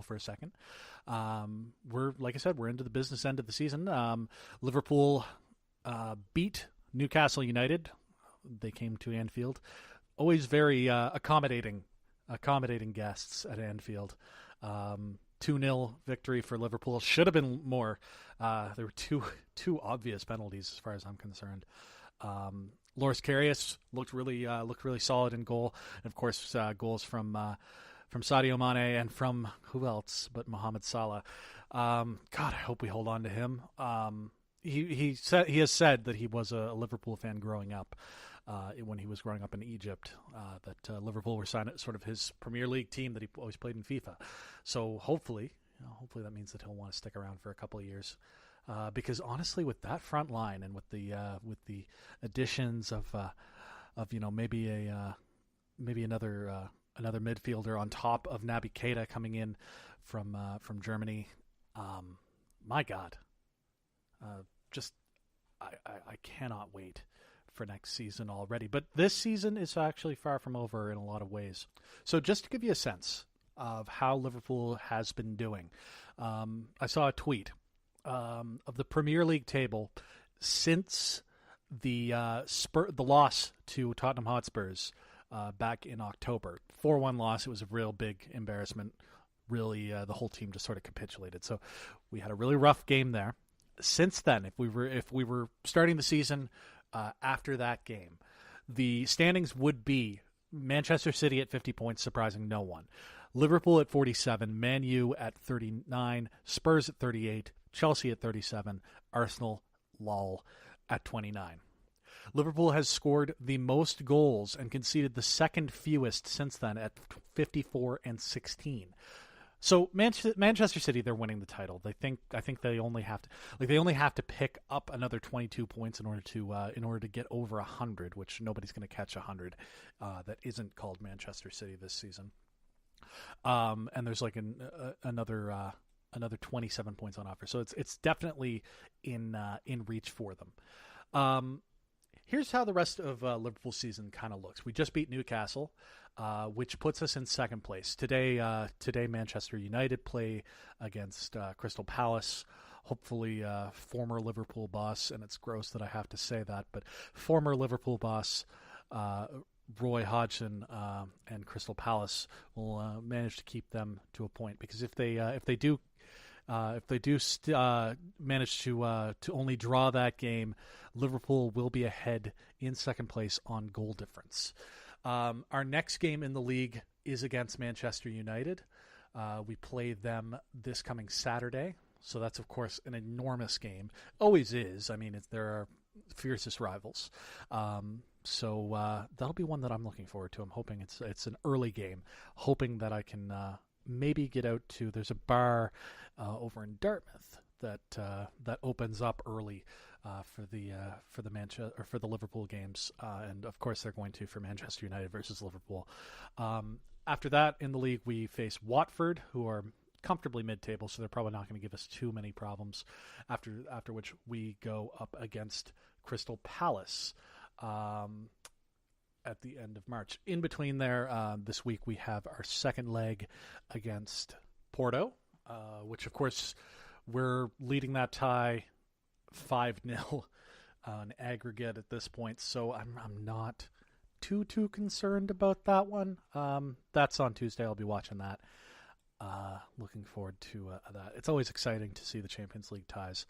for a second. Like I said, we're into the business end of the season. Liverpool beat Newcastle United. They came to Anfield. Always very accommodating guests at Anfield. 2-0 victory for Liverpool. Should have been more. There were two obvious penalties as far as I'm concerned. Loris Karius looked really solid in goal, and of course goals from Sadio Mane and from who else but Mohamed Salah. God, I hope we hold on to him. He has said that he was a Liverpool fan growing up. When he was growing up in Egypt, that Liverpool were signed sort of his Premier League team that he always played in FIFA. So hopefully that means that he'll want to stick around for a couple of years. Because honestly, with that front line and with the additions of maybe another midfielder on top of Naby Keita coming in from Germany, my God, I cannot wait for next season already. But this season is actually far from over in a lot of ways. So just to give you a sense of how Liverpool has been doing, I saw a tweet of the Premier League table since the loss to Tottenham Hotspurs back in October. 4-1 loss. It was a real big embarrassment. Really, the whole team just sort of capitulated. So we had a really rough game there. Since then, if we were starting the season after that game, the standings would be Manchester City at 50 points, surprising no one. Liverpool at 47, Man U at 39, Spurs at 38, Chelsea at 37, Arsenal, lol, at 29. Liverpool has scored the most goals and conceded the second fewest since then at 54 and 16. So Manchester City, they're winning the title. I think they only have to pick up another 22 points in order to get over 100, which nobody's going to catch 100 that isn't called Manchester City this season. And there's like another 27 points on offer. So it's definitely in reach for them. Here's how the rest of Liverpool's season kind of looks. We just beat Newcastle, which puts us in second place. Today Manchester United play against Crystal Palace. Hopefully, former Liverpool boss, and it's gross that I have to say that, but former Liverpool boss Roy Hodgson and Crystal Palace will manage to keep them to a point. Because if they do manage to only draw that game, Liverpool will be ahead in second place on goal difference. Our next game in the league is against Manchester United. We play them this coming Saturday, so that's of course an enormous game. Always is. I mean, there are fiercest rivals. So that'll be one that I'm looking forward to. I'm hoping it's an early game, hoping that I can maybe get out to. There's a bar over in Dartmouth that opens up early for the Liverpool games, and of course they're going to for Manchester United versus Liverpool. After that, in the league, we face Watford, who are comfortably mid-table, so they're probably not going to give us too many problems. After which we go up against Crystal Palace at the end of March. In between there, this week we have our second leg against Porto, which of course we're leading that tie 5-0 on aggregate at this point, so I'm not too concerned about that one. That's on Tuesday. I'll be watching that. Looking forward to that. It's always exciting to see the Champions League ties,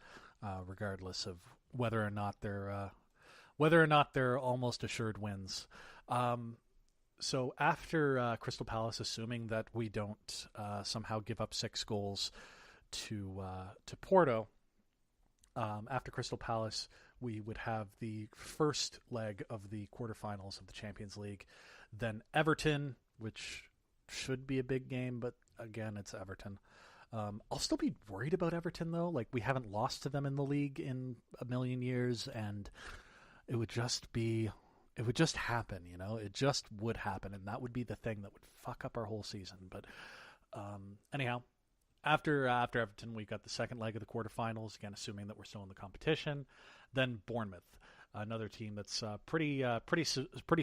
regardless of whether or not they're almost assured wins. So after Crystal Palace, assuming that we don't somehow give up 6 goals to Porto, after Crystal Palace, we would have the first leg of the quarterfinals of the Champions League. Then Everton, which should be a big game, but again, it's Everton. I'll still be worried about Everton, though. Like, we haven't lost to them in the league in a million years, and it would just happen, you know? It just would happen, and that would be the thing that would fuck up our whole season. But anyhow, after Everton, we got the second leg of the quarterfinals, again, assuming that we're still in the competition. Then Bournemouth, another team that's pretty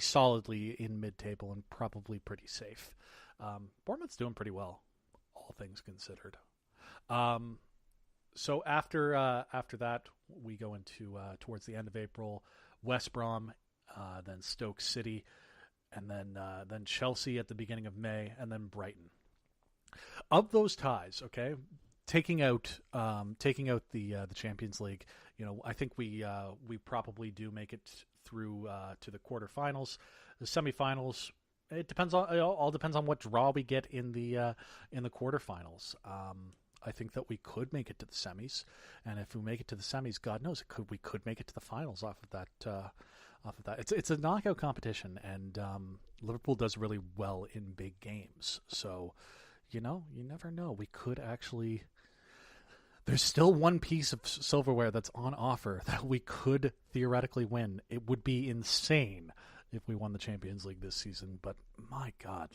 solidly in mid-table and probably pretty safe. Bournemouth's doing pretty well, all all things considered. So after that, we go into towards the end of April, West Brom, then Stoke City, and then Chelsea at the beginning of May, and then Brighton. Of those ties, okay, taking out the Champions League, I think we probably do make it through to the quarterfinals, the semifinals. It all depends on what draw we get in the quarterfinals. I think that we could make it to the semis, and if we make it to the semis, God knows we could make it to the finals off of that. It's a knockout competition, and Liverpool does really well in big games. So, you never know. We could actually. There's still one piece of silverware that's on offer that we could theoretically win. It would be insane if we won the Champions League this season, but my God,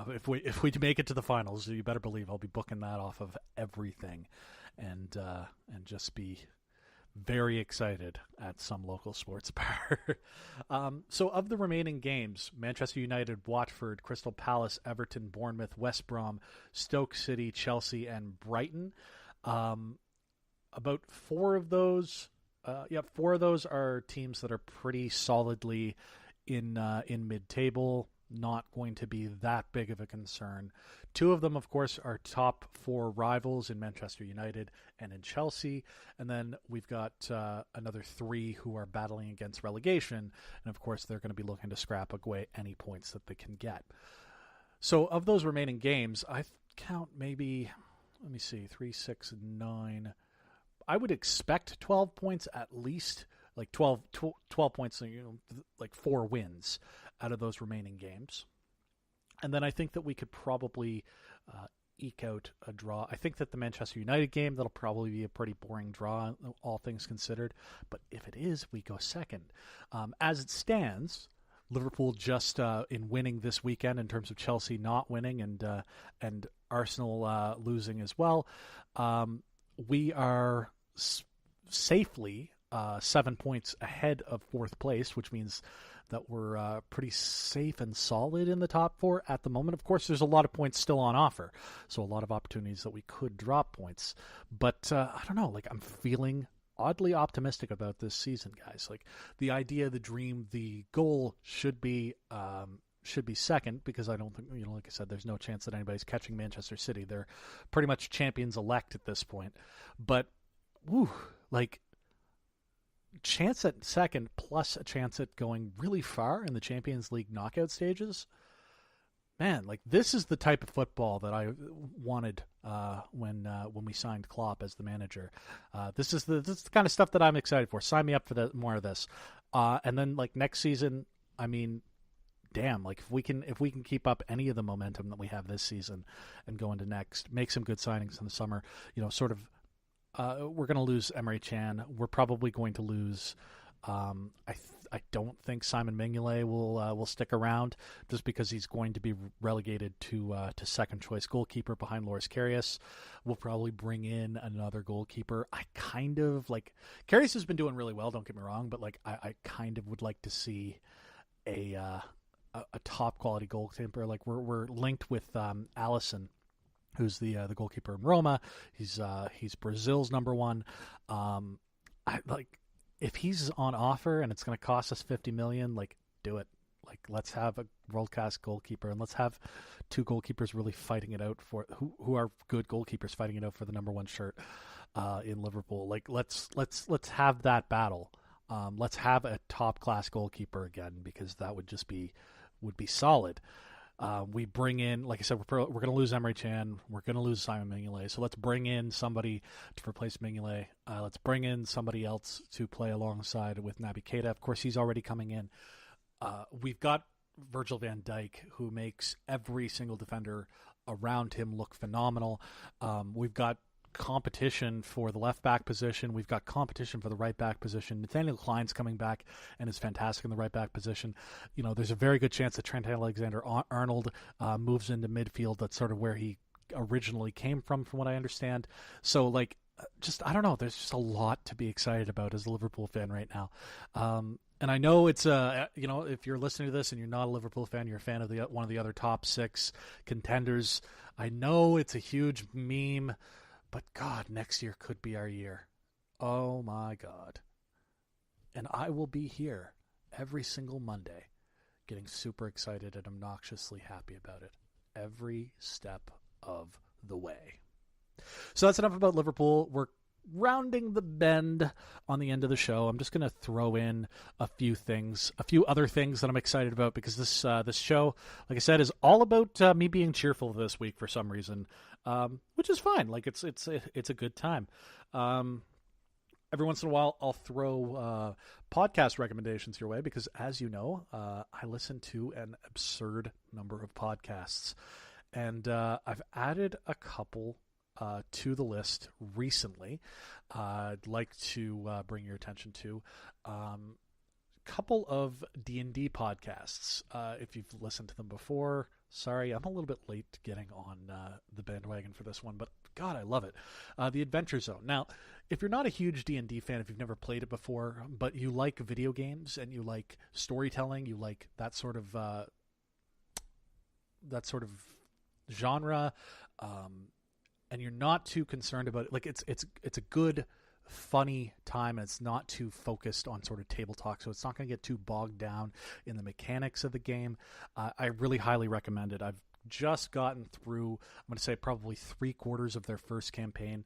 if we make it to the finals, you better believe I'll be booking that off of everything, and just be very excited at some local sports bar. So of the remaining games, Manchester United, Watford, Crystal Palace, Everton, Bournemouth, West Brom, Stoke City, Chelsea, and Brighton. About four of those are teams that are pretty solidly in mid-table. Not going to be that big of a concern. Two of them, of course, are top four rivals in Manchester United and in Chelsea. And then we've got another three who are battling against relegation. And, of course, they're going to be looking to scrap away any points that they can get. So of those remaining games, I count maybe, 3, 6, 9. I would expect 12 points at least, 12 points, like 4 wins out of those remaining games. And then I think that we could probably eke out a draw. I think that the Manchester United game, that'll probably be a pretty boring draw, all things considered. But if it is, we go second. As it stands, Liverpool just in winning this weekend in terms of Chelsea not winning and Arsenal losing as well, we are safely 7 points ahead of fourth place, which means that we're pretty safe and solid in the top 4 at the moment. Of course, there's a lot of points still on offer, so a lot of opportunities that we could drop points. But I don't know, I'm feeling oddly optimistic about this season, guys. The idea, the dream, the goal should be second, because I don't think, like I said, there's no chance that anybody's catching Manchester City. They're pretty much champions-elect at this point. But, chance at second plus a chance at going really far in the Champions League knockout stages. Man, this is the type of football that I wanted when we signed Klopp as the manager. This is the kind of stuff that I'm excited for. Sign me up for more of this. And then next season, damn, if we can keep up any of the momentum that we have this season and go into next, make some good signings in the summer, we're going to lose Emre Can. We're probably going to lose. I don't think Simon Mignolet will stick around, just because he's going to be relegated to second choice goalkeeper behind Loris Karius. We'll probably bring in another goalkeeper. I kind of Karius has been doing really well. Don't get me wrong, but I kind of would like to see a top quality goalkeeper. We're linked with Alisson, who's the goalkeeper in Roma. He's Brazil's number one. If he's on offer and it's going to cost us $50 million, do it. Let's have a world-class goalkeeper, and let's have 2 goalkeepers really fighting it out for who are good goalkeepers fighting it out for the number 1 shirt in Liverpool. Let's have that battle. Let's have a top-class goalkeeper again, because that would be solid. We bring in, like I said, we're going to lose Emre Can. We're going to lose Simon Mignolet. So let's bring in somebody to replace Mignolet. Let's bring in somebody else to play alongside with Naby Keita. Of course, he's already coming in. We've got Virgil van Dijk, who makes every single defender around him look phenomenal. We've got competition for the left back position. We've got competition for the right back position. Nathaniel Klein's coming back and is fantastic in the right back position. There's a very good chance that Trent Alexander-Arnold moves into midfield. That's sort of where he originally came from what I understand. So I don't know. There's just a lot to be excited about as a Liverpool fan right now. And I know it's if you're listening to this and you're not a Liverpool fan, you're a fan of one of the other top 6 contenders. I know it's a huge meme, but God, next year could be our year. Oh my God. And I will be here every single Monday getting super excited and obnoxiously happy about it every step of the way. So that's enough about Liverpool. We're rounding the bend on the end of the show. I'm just going to throw in a few other things that I'm excited about, because this show, like I said, is all about me being cheerful this week for some reason, which is fine. Like it's a good time. Every once in a while, I'll throw podcast recommendations your way, because, as you know, I listen to an absurd number of podcasts, and I've added a couple to the list recently. I'd like to bring your attention to a couple of D&D podcasts. If you've listened to them before, sorry, I'm a little bit late getting on the bandwagon for this one, but God, I love it. The Adventure Zone. Now, if you're not a huge D&D fan, if you've never played it before, but you like video games and you like storytelling, you like that sort of genre, and you're not too concerned about it, like it's a good, funny time, and it's not too focused on sort of table talk, so it's not going to get too bogged down in the mechanics of the game. I really highly recommend it. I've just gotten through, I'm going to say, probably 3/4 of their first campaign,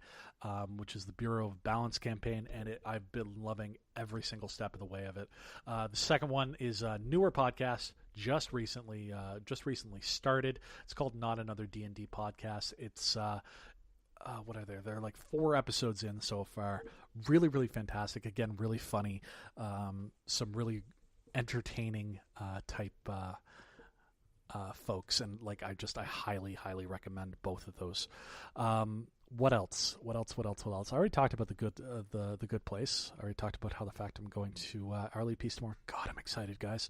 which is the Bureau of Balance campaign, and I've been loving every single step of the way of it. The second one is a newer podcast, just recently started. It's called Not Another D&D Podcast. It's what are there? They're like 4 episodes in so far. Really, really fantastic. Again, really funny. Some really entertaining type folks, and like I highly, highly recommend both of those. What else? I already talked about the good place. I already talked about how the fact I'm going to Our Lead Peace tomorrow. God, I'm excited, guys.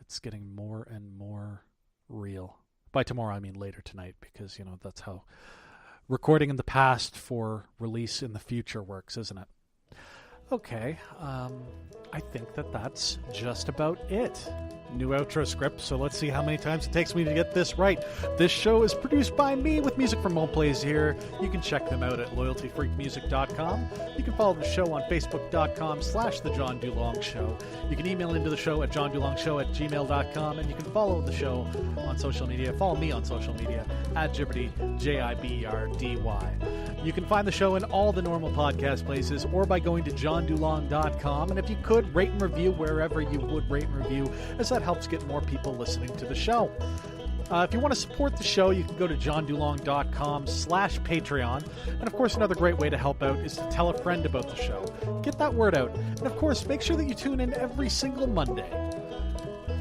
It's getting more and more real. By tomorrow, I mean later tonight, because that's how recording in the past for release in the future works, isn't it? Okay, I think that's just about it. New outro script, so let's see how many times it takes me to get this right. This show is produced by me with music from Mo Plays Here. You can check them out at loyaltyfreakmusic.com. You can follow the show on facebook.com/The John Dulong Show. You can email into the show at johndulong@gmail.com, and you can follow the show on social media. Follow me on social media at Jibberdy, JIBRDY. You can find the show in all the normal podcast places, or by going to johndulong.com. And if you could, rate and review wherever you would rate and review, as that helps get more people listening to the show. If you want to support the show, you can go to johndulong.com/Patreon. And of course, another great way to help out is to tell a friend about the show. Get that word out. And of course, make sure that you tune in every single Monday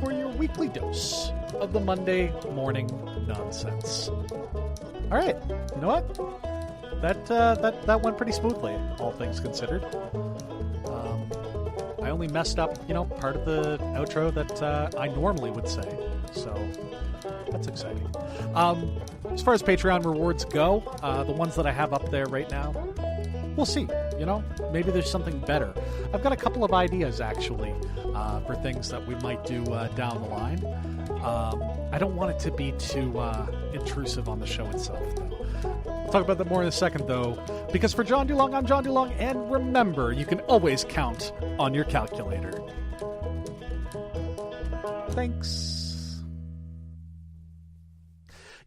for your weekly dose of the Monday morning nonsense. All right, you know what? That went pretty smoothly, all things considered. I only messed up, part of the outro that I normally would say, so that's exciting. As far as Patreon rewards go, the ones that I have up there right now, we'll see. Maybe there's something better. I've got a couple of ideas, actually, for things that we might do down the line. I don't want it to be too intrusive on the show itself, though. We'll talk about that more in a second, though, because for John Dulong, I'm John Dulong, and remember, you can always count on your calculator. Thanks.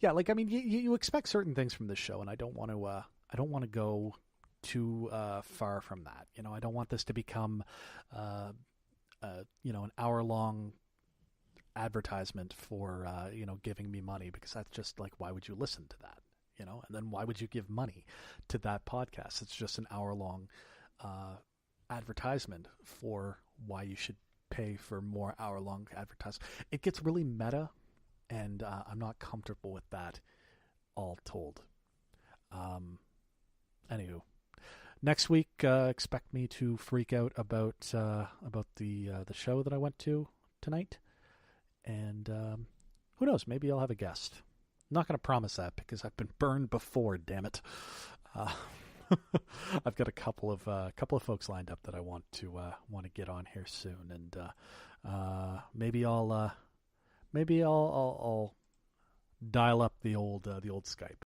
Yeah, you expect certain things from this show, and I don't want to go too far from that. I don't want this to become, an hour-long advertisement for, giving me money, because that's just like, why would you listen to that? And then why would you give money to that podcast? It's just an hour-long advertisement for why you should pay for more hour-long advertising. It gets really meta, and I'm not comfortable with that, all told. Anywho, next week, expect me to freak out about the show that I went to tonight, and who knows? Maybe I'll have a guest. I'm not going to promise that, because I've been burned before, damn it. I've got a couple of folks lined up that I want to get on here soon, and maybe I'll dial up the old Skype.